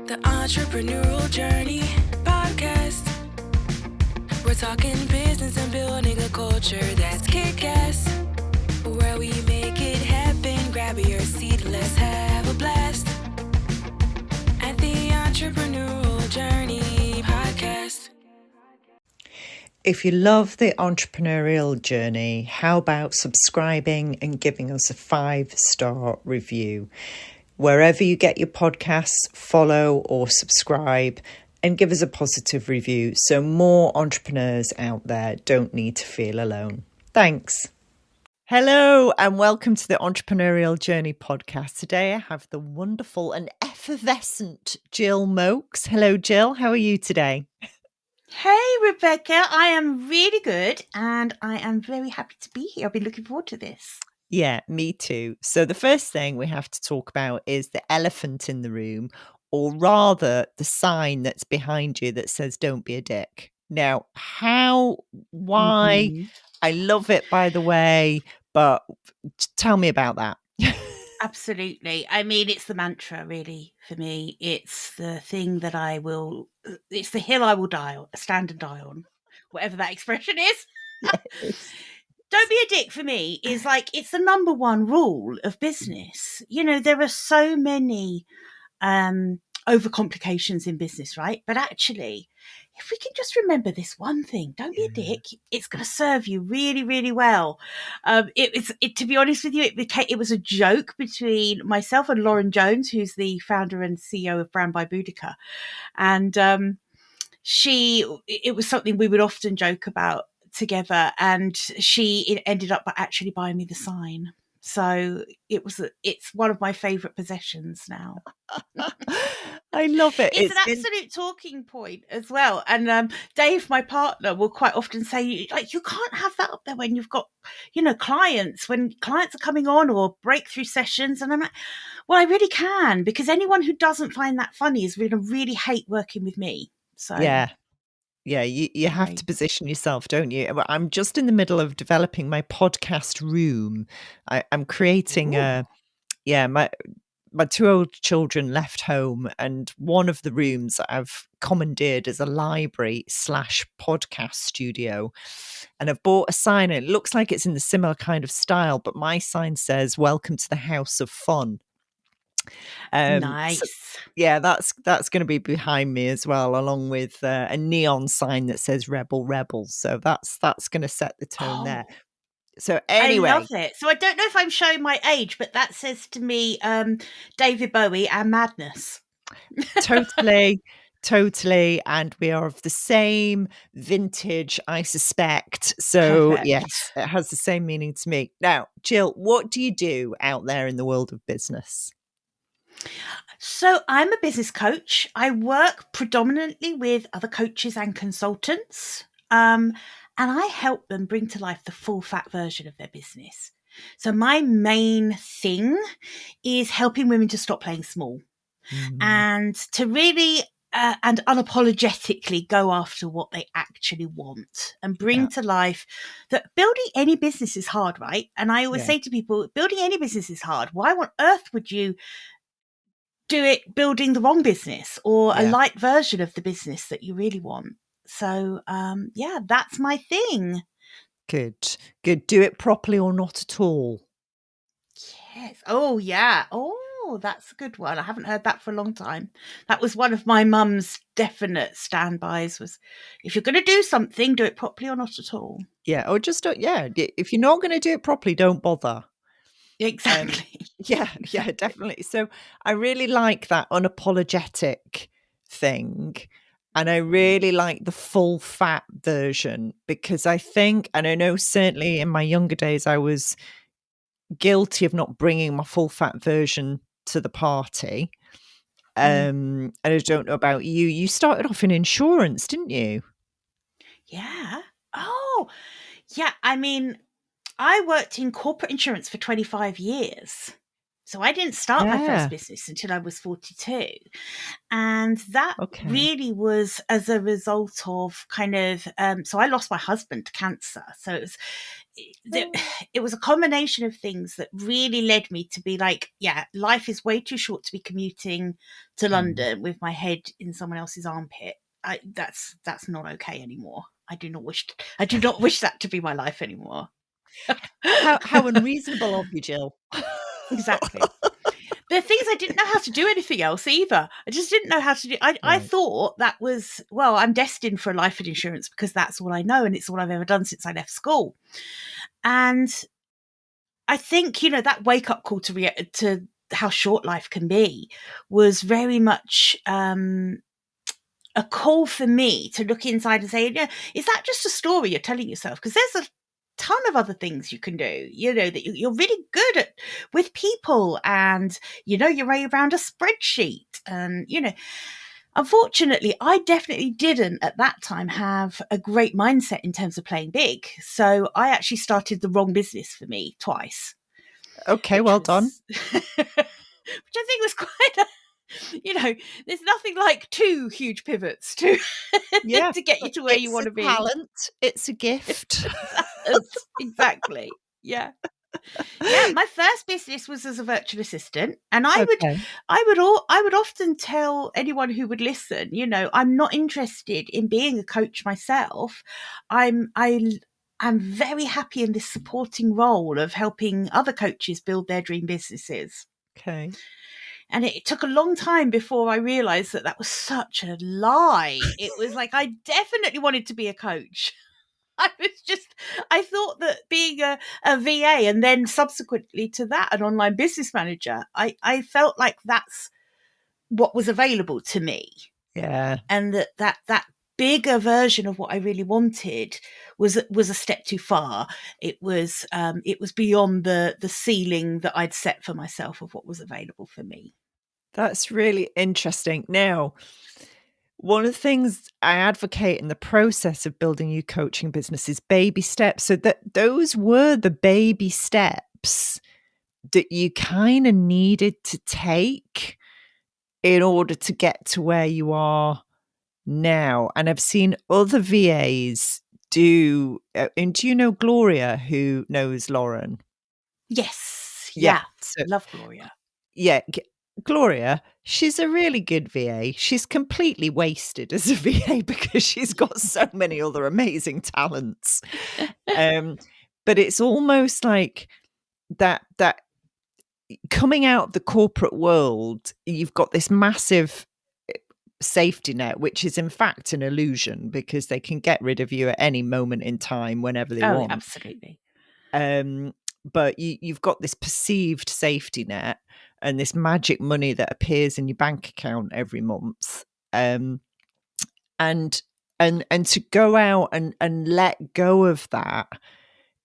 The Entrepreneurial Journey Podcast. We're talking business and building a culture that's kick-ass. Where we make it happen, grab your seat, let's have a blast. At the Entrepreneurial Journey Podcast. If you love the entrepreneurial journey, how about subscribing and giving us a 5-star review? Wherever you get your podcasts, follow or subscribe and give us a positive review so more entrepreneurs out there don't need to feel alone. Thanks. Hello and welcome to the Entrepreneurial Journey podcast. Today I have the wonderful and effervescent Gill Moakes. Hello, Gill. How are you today? Hey, Rebecca. I am really good and I am very happy to be here. I've been looking forward to this. Yeah, me too. So the first thing we have to talk about is the elephant in the room, or rather the sign that's behind you that says, "Don't be a dick." Now, why? Mm-hmm. I love it, by the way, but tell me about that. Absolutely. I mean, it's the mantra, really, for me. It's the thing that it's the hill I will stand and die on, whatever that expression is. Yes. Don't be a dick for me is like, it's the number one rule of business. You know, there are so many overcomplications in business, right? But actually, if we can just remember this one thing, don't be a dick, it's going to serve you really, really well. To be honest with you, it was a joke between myself and Lauren Jones, who's the founder and CEO of Brand by Boudica. And it was something we would often joke about together, and it ended up by actually buying me the sign. So it's one of my favorite possessions now. I love it. It's an absolute talking point as well. And Dave, my partner, will quite often say, like, you can't have that up there when you've got, clients, when clients are coming on or breakthrough sessions. And I'm like, well, I really can, because anyone who doesn't find that funny is going to really hate working with me. So Yeah, you have to position yourself, don't you? I'm just in the middle of developing my podcast room. I'm creating my 2 old children left home, and one of the rooms I've commandeered as a library / podcast studio. And I've bought a sign, and it looks like it's in the similar kind of style, but my sign says, "Welcome to the House of Fun." Nice. So, yeah, that's going to be behind me as well, along with a neon sign that says "Rebel Rebel." So that's going to set the tone there. So anyway, I love it. So I don't know if I'm showing my age, but that says to me, David Bowie and Madness. Totally. And we are of the same vintage, I suspect. So Perfect. Yes, it has the same meaning to me. Now, Gill, what do you do out there in the world of business? So I'm a business coach. I work predominantly with other coaches and consultants. And I help them bring to life the full fat version of their business. So my main thing is helping women to stop playing small and to really and unapologetically go after what they actually want and bring to life that building any business is hard, right? And I always say to people, building any business is hard. Why on earth would you do it building the wrong business or a light version of the business that you really want? So, that's my thing. Good. Do it properly or not at all. Yes. Oh, yeah. Oh, that's a good one. I haven't heard that for a long time. That was one of my mum's definite standbys was, if you're going to do something, do it properly or not at all. Yeah. Or just don't. Yeah. If you're not going to do it properly, don't bother. Exactly. Yeah, definitely. So I really like that unapologetic thing. And I really like the full fat version, because I think, and I know certainly in my younger days, I was guilty of not bringing my full fat version to the party. And I don't know about you. You started off in insurance, didn't you? Yeah. Oh, yeah. I mean, I worked in corporate insurance for 25 years. So I didn't start my first business until I was 42. And that really was as a result of kind of, so I lost my husband to cancer. So it was a combination of things that really led me to be like, yeah, life is way too short to be commuting to London with my head in someone else's armpit. That's not okay anymore. I do not wish that to be my life anymore. How unreasonable of you, Gill. Exactly. There are things I didn't know how to do anything else either. I just didn't know how to do. I Right. thought that was, well, I'm destined for life insurance because that's all I know and it's all I've ever done since I left school. And I think, that wake up call to how short life can be was very much a call for me to look inside and say, is that just a story you're telling yourself? Because there's a ton of other things you can do, that you're really good at with people, and you're around a spreadsheet, and unfortunately I definitely didn't at that time have a great mindset in terms of playing big, so I actually started the wrong business for me twice, Okay, which well done. was which I think was quite a, there's nothing like two huge pivots to Yeah. to get you to where you It's want a to be. talent. It's a gift. Exactly. Yeah. Yeah, my first business was as a virtual assistant, and Okay. I would often tell anyone who would listen, I'm not interested in being a coach myself. I'm very happy in this supporting role of helping other coaches build their dream businesses. Okay. And it took a long time before I realized that that was such a lie. It was like, I definitely wanted to be a coach. I thought that being a VA and then subsequently to that, an online business manager, I felt like that's what was available to me. Yeah. And that bigger version of what I really wanted was a step too far. It was beyond the ceiling that I'd set for myself of what was available for me. That's really interesting. Now, one of the things I advocate in the process of building your coaching business is baby steps. So that those were the baby steps that you kind of needed to take in order to get to where you are now. And I've seen other VAs do, and do you know Gloria, who knows Lauren? Yes. Yeah. Yeah. So, Love Gloria. yeah, Gloria, she's a really good VA. She's completely wasted as a VA because she's got so many other amazing talents. But it's almost like that coming out of the corporate world, you've got this massive safety net, which is in fact an illusion because they can get rid of you at any moment in time whenever they Oh, want. absolutely. But you've got this perceived safety net and this magic money that appears in your bank account every month. And to go out and let go of that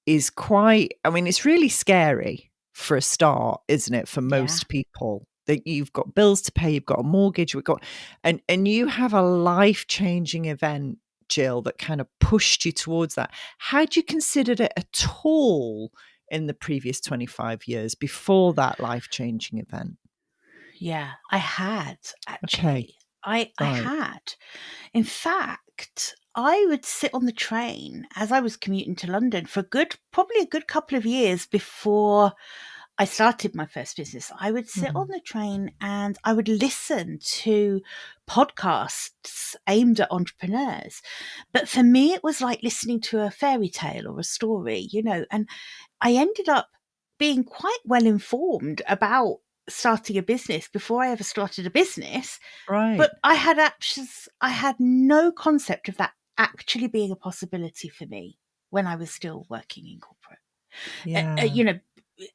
is quite, I mean, it's really scary for a start, isn't it? For most people, that you've got bills to pay, you've got a mortgage, and you have a life-changing event, Gill, that kind of pushed you towards that. Had you considered it at all in the previous 25 years before that life-changing event? Yeah, I had Okay, actually. I right. had. In fact, I would sit on the train as I was commuting to London for probably a good couple of years before I started my first business. I would sit on Mhm. the train and I would listen to podcasts aimed at entrepreneurs. But for me, it was like listening to a fairy tale or a story, and I ended up being quite well informed about starting a business before I ever started a business. Right. But I had no concept of that actually being a possibility for me when I was still working in corporate. Yeah.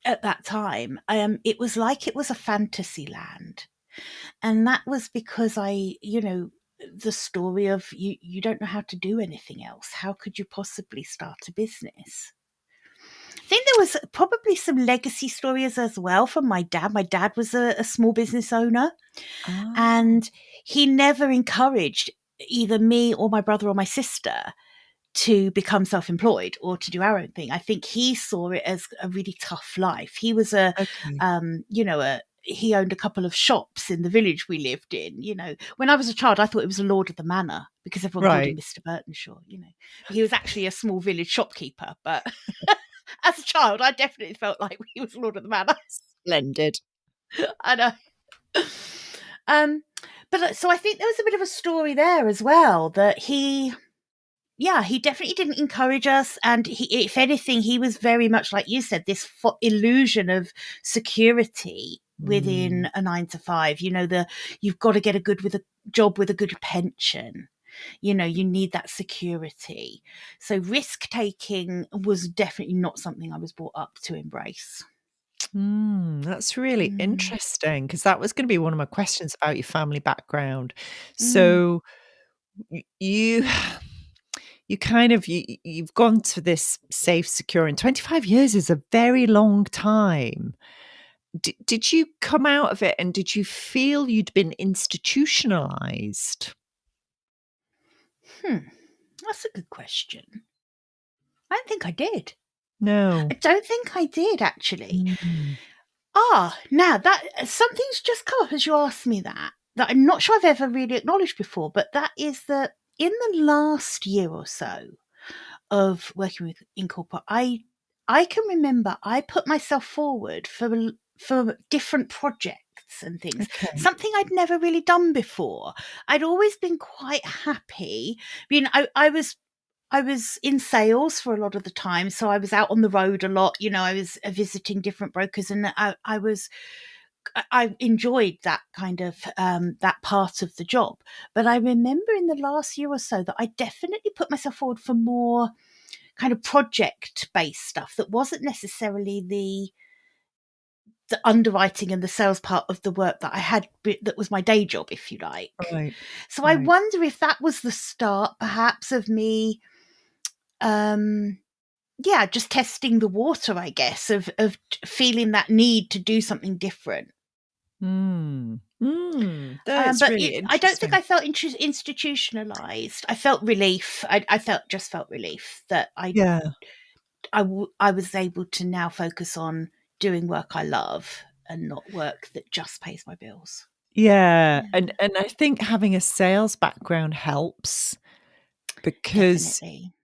At that time, it was like it was a fantasy land. And that was because the story of you don't know how to do anything else. How could you possibly start a business? I think there was probably some legacy stories as well from my dad. My dad was a small business owner, Oh, and he never encouraged either me or my brother or my sister to become self-employed or to do our own thing. I think he saw it as a really tough life. He was okay. he owned a couple of shops in the village we lived in. When I was a child, I thought it was a lord of the manor because everyone called him Right. Mr. Burtonshaw. But he was actually a small village shopkeeper. But As a child, I definitely felt like he was Lord of the Manor. Splendid. I know. But so I think there was a bit of a story there as well, that he definitely didn't encourage us. And if anything, he was very much, like you said, this illusion of security within a 9 to 5. You've got to get a job with a good pension. You need that security. So risk taking was definitely not something I was brought up to embrace. That's really interesting, because that was going to be one of my questions about your family background. Mm. So you kind of you've gone to this safe, secure, and 25 years is a very long time. Did you come out of it, and did you feel you'd been institutionalized? That's a good question. I don't think I did. No. I don't think I did, actually. Mm. Now that something's just come up as you asked me that I'm not sure I've ever really acknowledged before, but that is that in the last year or so of working in corporate, I can remember I put myself forward for different projects and things, Okay. something I'd never really done before. I'd always been quite happy. I was in sales for a lot of the time, so I was out on the road a lot. I was visiting different brokers, and I enjoyed that kind of that part of the job. But I remember in the last year or so that I definitely put myself forward for more kind of project-based stuff that wasn't necessarily the underwriting and the sales part of the work that I had, that was my day job, if you like. Right. So I wonder if that was the start, perhaps, of me just testing the water, I guess, of feeling that need to do something different. That's But really I don't think interesting. I felt institutionalized. I felt relief. I felt relief that Yeah. I was able to now focus on doing work I love and not work that just pays my bills. Yeah. And I think having a sales background helps, because Definitely.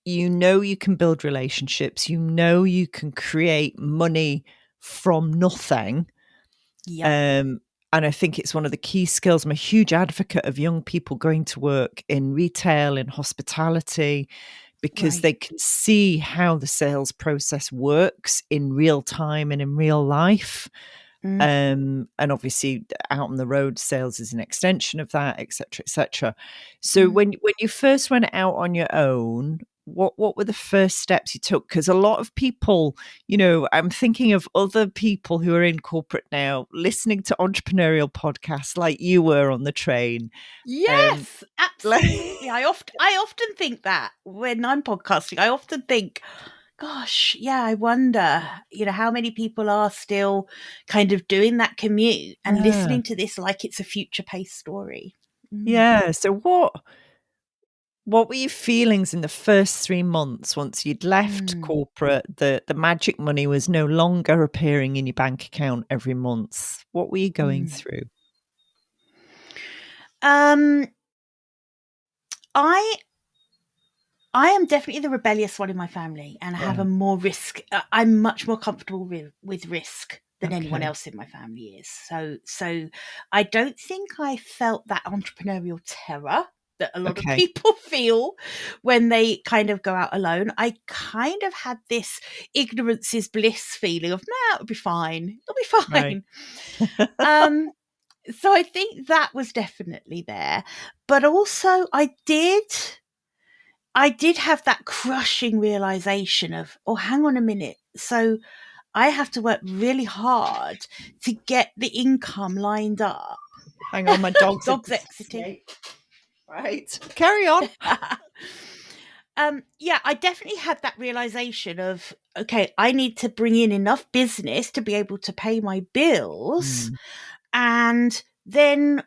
you can build relationships, you can create money from nothing. Yep. And I think it's one of the key skills. I'm a huge advocate of young people going to work in retail, in hospitality, because Right. they can see how the sales process works in real time and in real life. And obviously out on the road, sales is an extension of that, et cetera, et cetera. So when you first went out on your own, what were the first steps you took? Because a lot of people, I'm thinking of other people who are in corporate now, listening to entrepreneurial podcasts like you were on the train. Yes, absolutely. I often think that when I'm podcasting, I often think, gosh, yeah, I wonder, how many people are still kind of doing that commute and Yeah. listening to this like it's a future paced story. Yeah. So what were your feelings in the first 3 months once you'd left corporate? The magic money was no longer appearing in your bank account every month. What were you going through? Um, I I am definitely the rebellious one in my family, and I have Yeah. a more risk. I'm much more comfortable with risk than anyone Okay. else in my family is. So I don't think I felt that entrepreneurial terror that a lot of Okay. people feel when they kind of go out alone. I kind of had this ignorance is bliss feeling of, nah, it'll be fine. It'll be Right. fine. Um, so I think that was definitely there. But also I did have that crushing realization of, oh, hang on a minute. So I have to work really hard to get the income lined up. Hang on, my dog's Dog's exiting. Right. Carry on. I definitely had that realization of, okay, I need to bring in enough business to be able to pay my bills. And then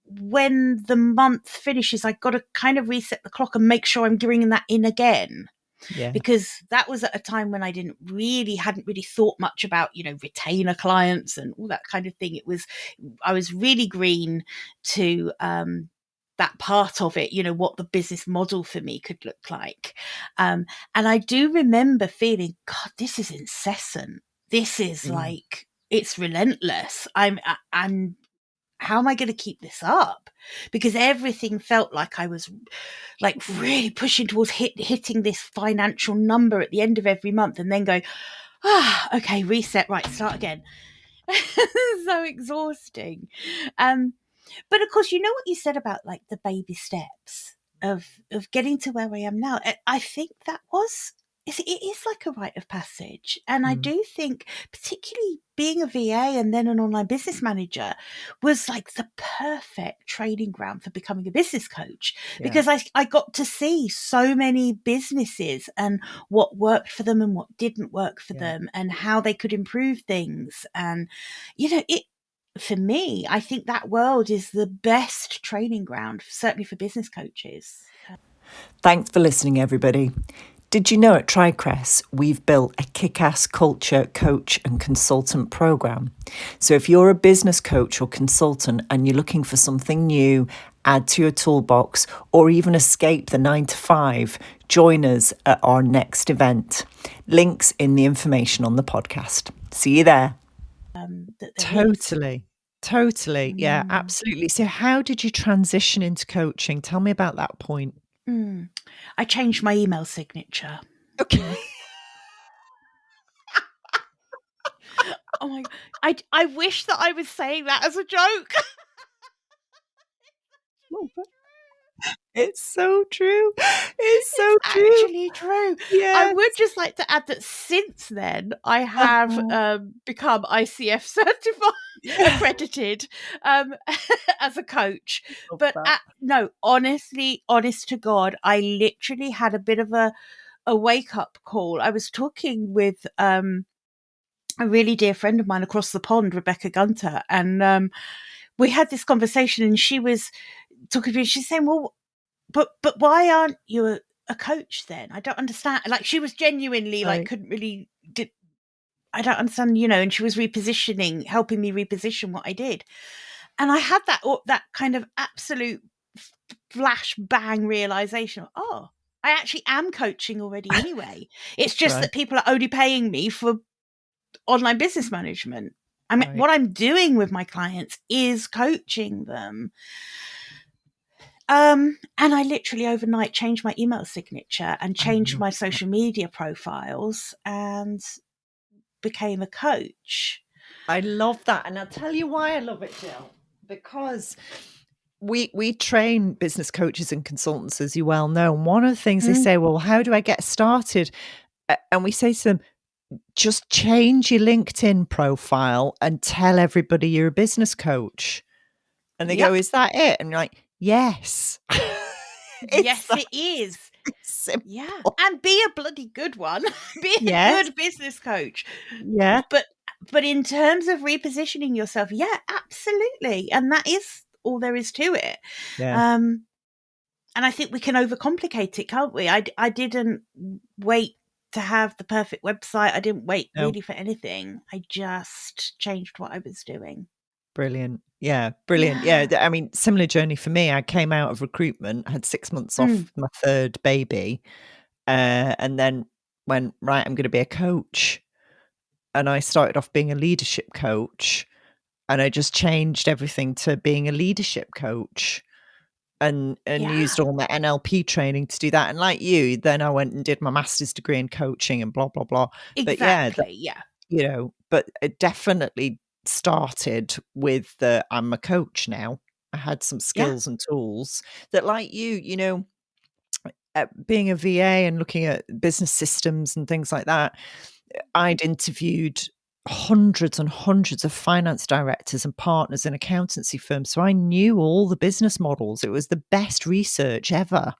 when the month finishes, I got to kind of reset the clock and make sure I'm bringing that in again. Yeah. Because that was at a time when I hadn't really thought much about, retainer clients and all that kind of thing. I was really green to that part of it, what the business model for me could look like. And I do remember feeling, God, this is incessant. This is like, it's relentless. I'm how am I going to keep this up? Because everything felt like I was like really pushing towards hitting this financial number at the end of every month, and then going, okay, reset, right, start again. So exhausting. But of course, what you said about like the baby steps of getting to where I am now. I think that it is like a rite of passage. And I do think, particularly being a VA and then an online business manager, was like the perfect training ground for becoming a business coach, because I got to see so many businesses and what worked for them and what didn't work for them, and how they could improve things. And, for me, I think that world is the best training ground, certainly for business coaches. Thanks for listening, everybody. Did you know at TriCrest, we've built a kick-ass culture, coach and consultant program? So if you're a business coach or consultant and you're looking for something new, add to your toolbox, or even escape the 9 to 5, join us at our next event. Links in the information on the podcast. See you there. Totally. Yeah, absolutely. So how did you transition into coaching? Tell me about that point. I changed my email signature. Okay. Oh my God. I wish that I was saying that as a joke. It's so true. It's actually true. Yes. I would just like to add that since then, I have become ICF-certified, accredited as a coach. But no, honestly, honest to God, I literally had a bit of a wake-up call. I was talking with a really dear friend of mine across the pond, Rebecca Gunter, and we had this conversation, and she was talking to me. She's saying, well, but why aren't you a coach then? I don't understand. Like, she was genuinely like, couldn't really, I don't understand, and she was helping me reposition what I did. And I had that kind of absolute flash bang realization. Oh, I actually am coaching already anyway. It's just that people are only paying me for online business management. I mean, what I'm doing with my clients is coaching them. And I literally overnight changed my email signature and changed my social media profiles and became a coach. I love that. And I'll tell you why I love it, Jill. Because we train business coaches and consultants, as you well know. And one of the things they say, well, how do I get started? And we say to them, just change your LinkedIn profile and tell everybody you're a business coach. And they go, is that it? And you're like, yes. Yes, it is. Simple. Yeah. And be a bloody good one. Be a good business coach. Yeah. But in terms of repositioning yourself, yeah, absolutely. And that is all there is to it. Yeah. And I think we can overcomplicate it, can't we? I didn't wait to have the perfect website. I didn't wait really for anything. I just changed what I was doing. Brilliant. Yeah, brilliant. Yeah. I mean, similar journey for me. I came out of recruitment, had 6 months off my third baby, and then went, right, I'm going to be a coach. And I started off being a leadership coach, and I just changed everything to being a leadership coach, and used all my NLP training to do that. And like you, then I went and did my master's degree in coaching and blah, blah, blah. Exactly. But it definitely started with I'm a coach now. I had some skills and tools that, like you, being a VA and looking at business systems and things like that, I'd interviewed hundreds and hundreds of finance directors and partners in accountancy firms. So I knew all the business models. It was the best research ever.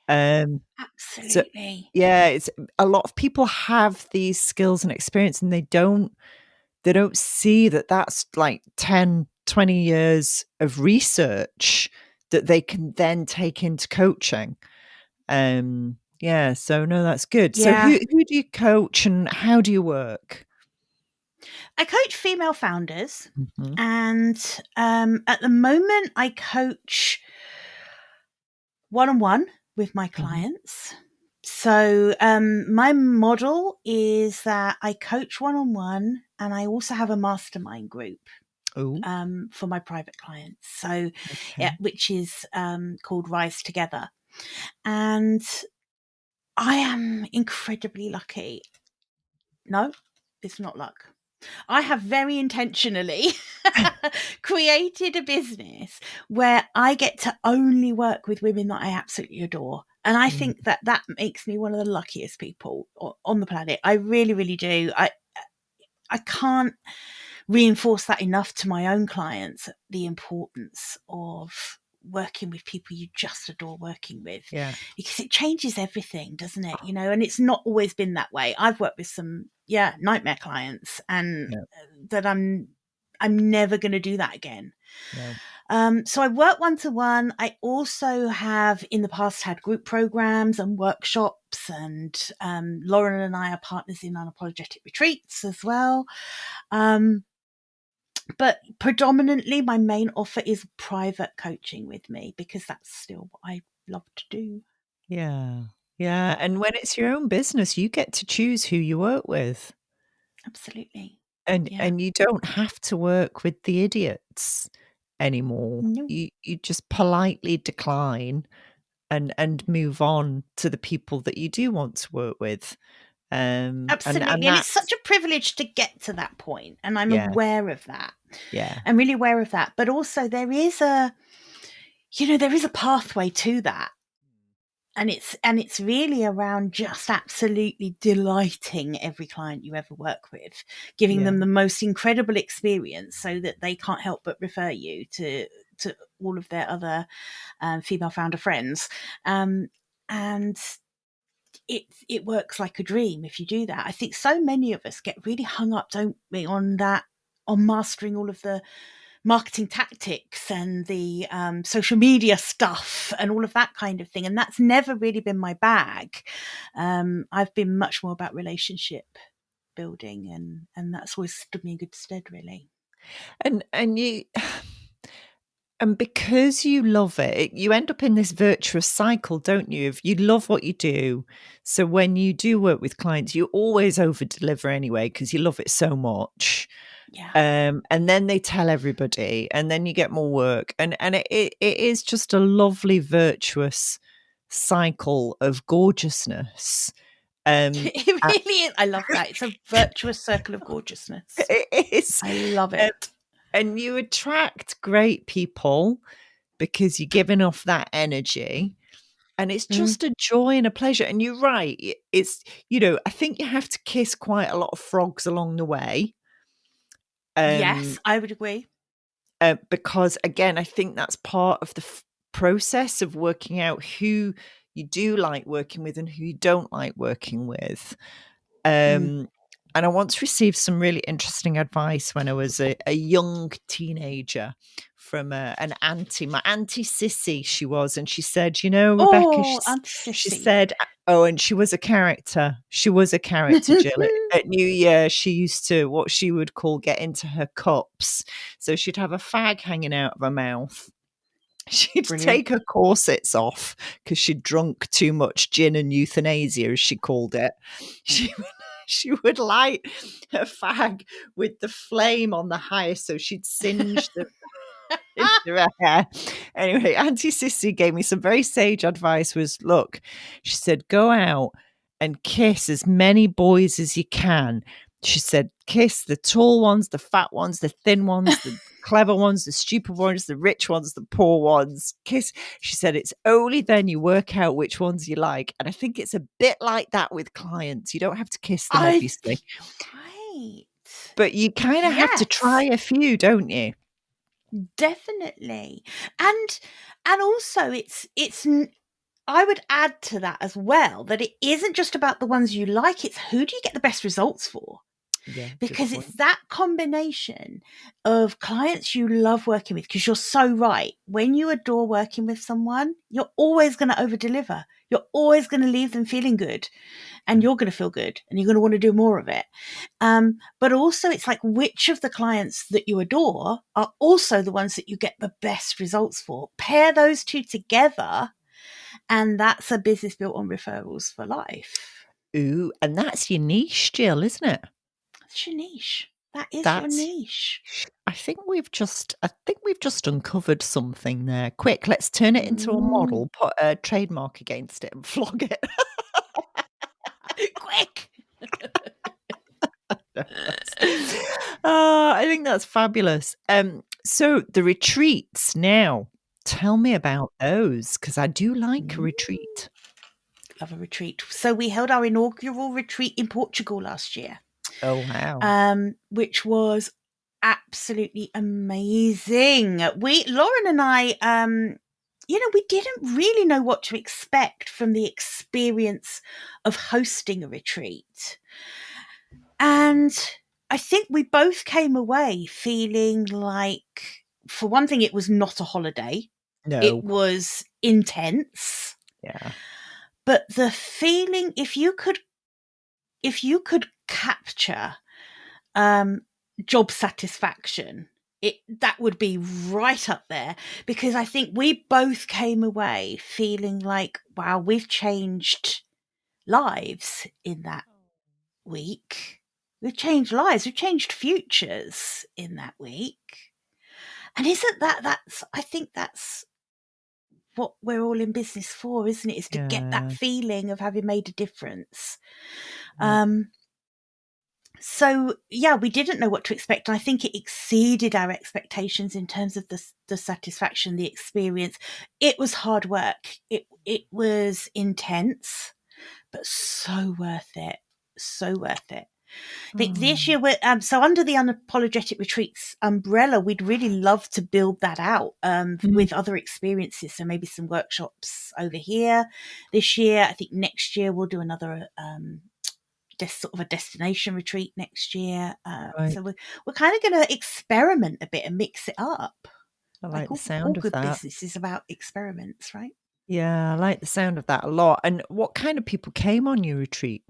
Absolutely. So, it's a lot of people have these skills and experience, and they don't see that that's like 10, 20 years of research that they can then take into coaching. So no, that's good. So who do you coach and how do you work? I coach female founders, and at the moment I coach one-on-one with my clients. So my model is that I coach one-on-one, and I also have a mastermind group for my private clients. So, which is called Rise Together. And I am incredibly lucky. No, it's not luck. I have very intentionally created a business where I get to only work with women that I absolutely adore. And I think that that makes me one of the luckiest people on the planet. I really, really do. I can't reinforce that enough to my own clients, the importance of working with people you just adore working with, because it changes everything, doesn't it? And it's not always been that way. I've worked with some nightmare clients, and that I'm never going to do that again. So I work one-to-one. I also have in the past had group programs and workshops, and Lauren and I are partners in unapologetic retreats as well. But predominantly my main offer is private coaching with me, because that's still what I love to do. Yeah. And when it's your own business, you get to choose who you work with. Absolutely. And you don't have to work with the idiots anymore. No. You just politely decline and move on to the people that you do want to work with. Absolutely. And it's such a privilege to get to that point. And I'm aware of that. Yeah. I'm really aware of that. But also there is a pathway to that. And it's really around just absolutely delighting every client you ever work with, giving them the most incredible experience so that they can't help but refer you to all of their other female founder friends. And it works like a dream if you do that. I think so many of us get really hung up, don't we, on mastering all of the marketing tactics and the social media stuff and all of that kind of thing. And that's never really been my bag. I've been much more about relationship building, and that's always stood me in good stead, really. And you... And because you love it, you end up in this virtuous cycle, don't you? If you love what you do, so when you do work with clients, you always over deliver anyway, because you love it so much. And then they tell everybody, and then you get more work, and it is just a lovely virtuous cycle of gorgeousness. It really is. I love that. It's a virtuous circle of gorgeousness. It is. I love it. And you attract great people because you're giving off that energy, and it's just a joy and a pleasure. And you're right. It's, I think you have to kiss quite a lot of frogs along the way. Yes, I would agree. Because again, I think that's part of the process of working out who you do like working with and who you don't like working with. And I once received some really interesting advice when I was a young teenager from an auntie, my Auntie Sissy she was. And she said, Rebecca, Aunt Sissy. She said, and she was a character. She was a character, Gill. At New Year, she used to, what she would call, get into her cups. So she'd have a fag hanging out of her mouth. She'd take her corsets off because she'd drunk too much gin and euthanasia, as she called it. She would light her fag with the flame on the highest, so she'd singe the into her hair. Anyway, Auntie Sissy gave me some very sage advice. Look, she said, go out and kiss as many boys as you can. She said, kiss the tall ones, the fat ones, the thin ones, the clever ones, the stupid ones, the rich ones, the poor ones. Kiss. She said, it's only then you work out which ones you like. And I think it's a bit like that with clients. You don't have to kiss them, obviously. Right. But you kind of have to try a few, don't you? Definitely. And also it's I would add to that as well, that it isn't just about the ones you like, it's who do you get the best results for? Yeah, because it's that combination of clients you love working with, because you're so right. When you adore working with someone, you're always going to over deliver. You're always going to leave them feeling good, and you're going to feel good, and you're going to want to do more of it. But also it's like, which of the clients that you adore are also the ones that you get the best results for? Pair those two together, And that's a business built on referrals for life. Ooh, and that's your niche, Jill, isn't it? That's your niche. That is your That's niche. I think we've just uncovered something there. Quick, let's turn it into a model, put a trademark against it and flog it. Quick. I think that's fabulous. So the retreats now, tell me about those, because I do like a retreat. Love a retreat. So we held our inaugural retreat in Portugal last year. Oh, wow. Which was absolutely amazing. Lauren and I, we didn't really know what to expect from the experience of hosting a retreat. And I think we both came away feeling like, for one thing, it was not a holiday. No. It was intense. Yeah. But the feeling, if you could capture job satisfaction, that would be right up there, because I think we both came away feeling like, wow, we've changed lives in that week. We've changed lives. We've changed futures in that week. And isn't I think that's what we're all in business for, isn't it? Is to get that feeling of having made a difference. Yeah. So, yeah, we didn't know what to expect. And I think it exceeded our expectations in terms of the satisfaction, the experience. It was hard work. It was intense, but so worth it. So worth it. I think this year so under the Unapologetic Retreats umbrella, we'd really love to build that out with other experiences. So maybe some workshops over here this year. I think next year we'll do another sort of a destination retreat next year. Right. So we're kind of going to experiment a bit and mix it up. I like the all sound of good that. business is about experiments, right? Yeah, I like the sound of that a lot. And what kind of people came on your retreat?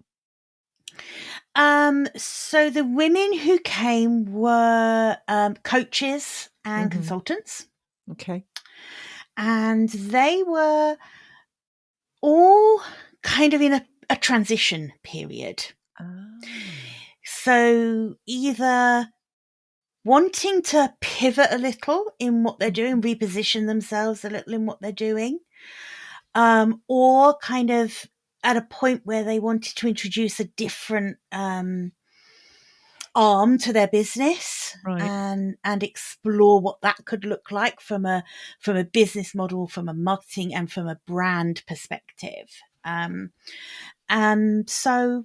So the women who came were coaches and consultants. Okay. And they were all kind of in a transition period. So either wanting to pivot a little in what they're doing, reposition themselves a little in what they're doing, or kind of at a point where they wanted to introduce a different arm to their business, right, and explore what that could look like from a business model, from a marketing and from a brand perspective. And so,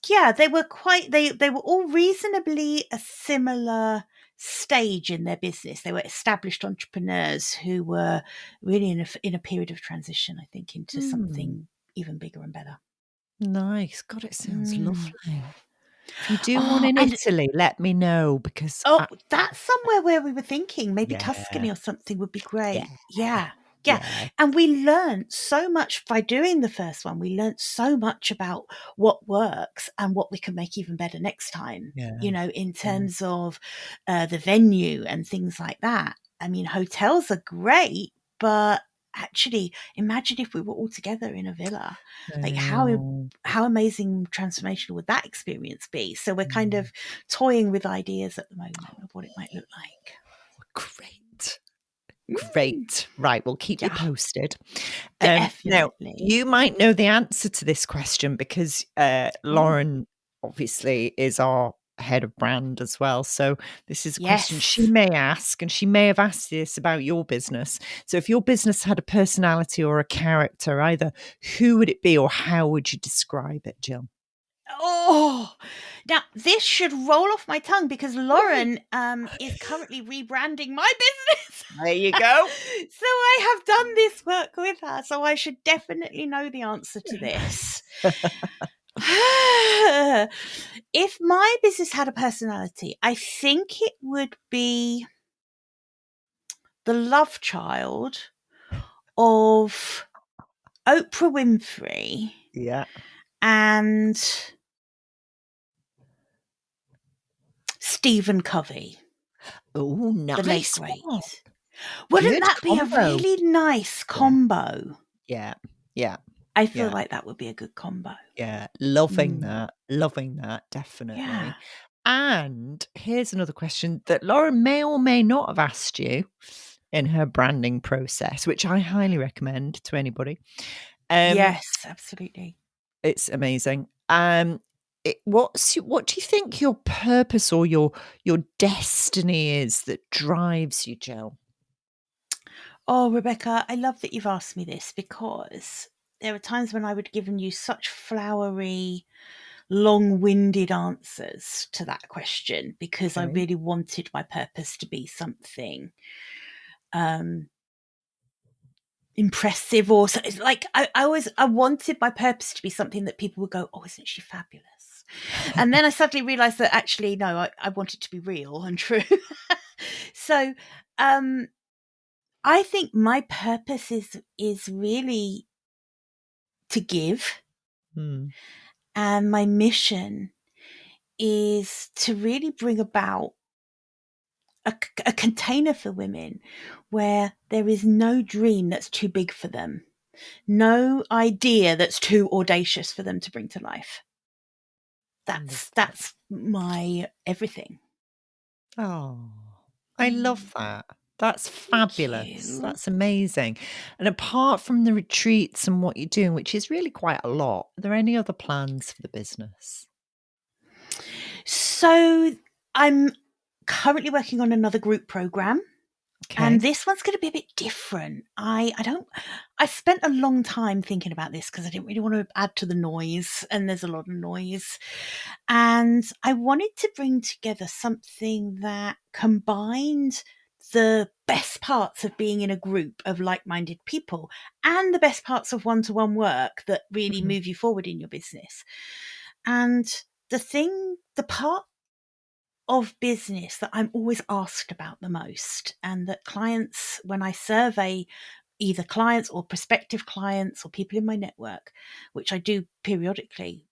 yeah, they were all reasonably a similar stage in their business. They were established entrepreneurs who were really in a period of transition, I think, into something even bigger and better. Nice. God, it sounds lovely. If you do one in and Italy, let me know, because that's somewhere where we were thinking maybe Yeah. Tuscany or something would be great. Yeah. Yeah. And we learned so much by doing the first one. We learned so much about what works and what we can make even better next time, in terms of the venue and things like that. I mean, hotels are great, but actually, imagine if we were all together in a villa. Like how amazing, transformational would that experience be? So we're kind of toying with ideas at the moment of what it might look like. Great. Right, we'll keep you posted. Definitely. Now, you might know the answer to this question, because Lauren obviously is our head of brand as well. So this is a question she may ask, and she may have asked this about your business. So if your business had a personality or a character, either who would it be or how would you describe it, Jill? Oh, now this should roll off my tongue, because Lauren is currently rebranding my business. There you go. So I have done this work with her, so I should definitely know the answer to this. If my business had a personality, I think it would be the love child of Oprah Winfrey. Yeah. And Stephen Covey. Oh, nice. The late great. Wouldn't that be a really nice combo? Yeah. Yeah. I feel Yeah. like that would be a good combo. Yeah. Loving Mm. that, Yeah. definitely. And here's another question that Laura may or may not have asked you in her branding process, which I highly recommend to anybody. Yes, absolutely. It's amazing. What do you think your purpose or your destiny is that drives you, Jill? Oh, Rebecca, I love that you've asked me this, because there are times when I would have given you such flowery, long-winded answers to that question, because I Okay. really wanted my purpose to be something impressive, or so, it's like I wanted my purpose to be something that people would go, oh, isn't she fabulous? And then I suddenly realized that actually no, I want it to be real and true. So I think my purpose is really to give, Hmm. and my mission is to really bring about a container for women where there is no dream that's too big for them, no idea that's too audacious for them to bring to life. Love that. That's my everything. Oh, I Mm, love that. That's thank fabulous. you. That's amazing. And apart from the retreats and what you're doing, which is really quite a lot, are there any other plans for the business? So I'm currently working on another group program. And Okay. this one's going to be a bit different. I spent a long time thinking about this because I didn't really want to add to the noise, and there's a lot of noise. And I wanted to bring together something that combined the best parts of being in a group of like-minded people and the best parts of one-to-one work that really Mhm. move you forward in your business. And the part of business that I'm always asked about the most, and that clients, when I survey either clients or prospective clients or people in my network, which I do periodically,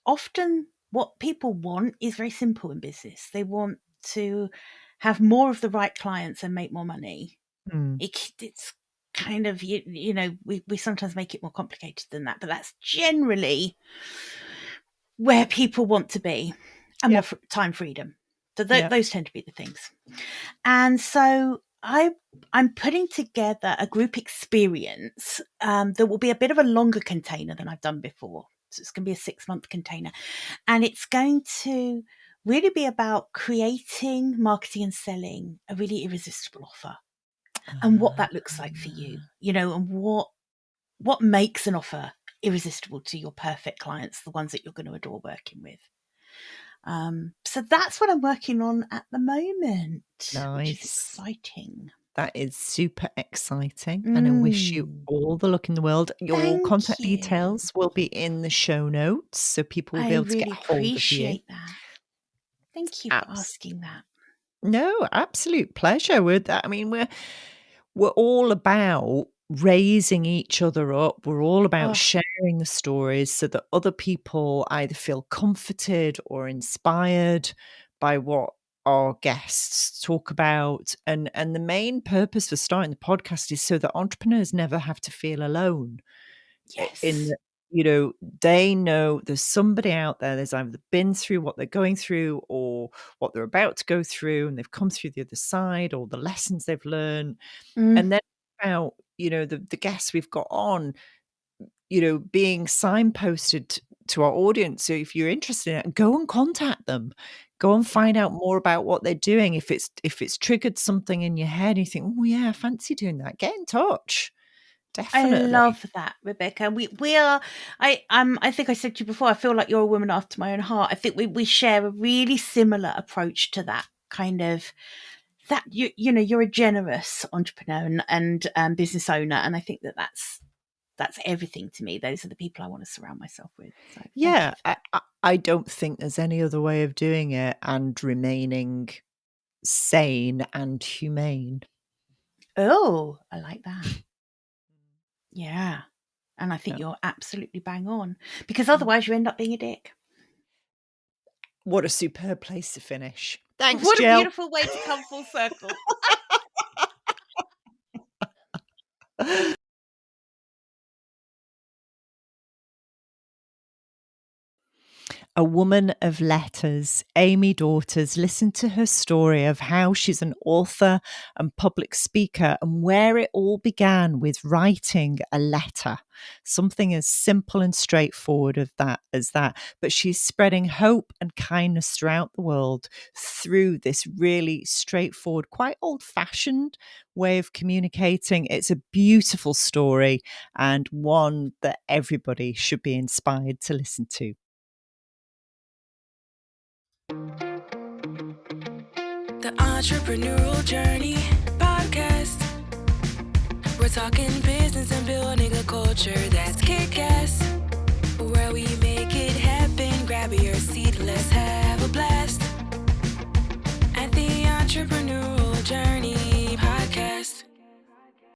often what people want is very simple in business. They want to have more of the right clients and make more money. Mm. It's kind of, we sometimes make it more complicated than that, but that's generally where people want to be, and more Yep. time freedom. So Yep. those tend to be the things. And so I'm putting together a group experience that will be a bit of a longer container than I've done before. So it's going to be a 6-month container. And it's going to really be about creating, marketing, and selling a really irresistible offer, and what that looks like for you, and what makes an offer irresistible to your perfect clients, the ones that you're going to adore working with. So that's what I'm working on at the moment, which is Nice. exciting. That is super exciting, and I wish you Mm, all the luck in the world. Your thank contact you. details will be in the show notes, so people will be I able to get really hold of you. appreciate that. Thank you for Abs asking that. No, absolute pleasure. We're all about raising each other up. We're all about Oh, sharing the stories so that other people either feel comforted or inspired by what our guests talk about. And the main purpose for starting the podcast is so that entrepreneurs never have to feel alone. In yes. that, they know there's somebody out there that's either been through what they're going through or what they're about to go through, and they've come through the other side, or the lessons they've learned. Mm, And then about, the guests we've got on, being signposted to our audience. So if you're interested in it, go and contact them. Go and yeah. find out more about what they're doing. If it's triggered something in your head, and you think, oh yeah, I fancy doing that, get in touch. I Definitely. love that, Rebecca. We are. I think I said to you before, I feel like you're a woman after my own heart. I think we share a really similar approach to that kind of, that you're a generous entrepreneur and business owner, and I think that's everything to me. Those are the people I want to surround myself with. So thank you Yeah, for I that. I I don't think there's any other way of doing it and remaining sane and humane. Oh, I like that. Yeah. And I think Yeah. you're absolutely bang on, because Mm. otherwise you end up being a dick. What a superb place to finish. Thanks, What a Jill. beautiful way to come full circle. A woman of letters, Amy Daughters, listened to her story of how she's an author and public speaker and where it all began with writing a letter. Something as simple and straightforward as that. But she's spreading hope and kindness throughout the world through this really straightforward, quite old-fashioned way of communicating. It's a beautiful story and one that everybody should be inspired to listen to. The Entrepreneurial Journey Podcast. We're talking business and building a culture that's kick-ass. Where we make it happen. Grab your seat, let's have a blast. At the Entrepreneurial Journey.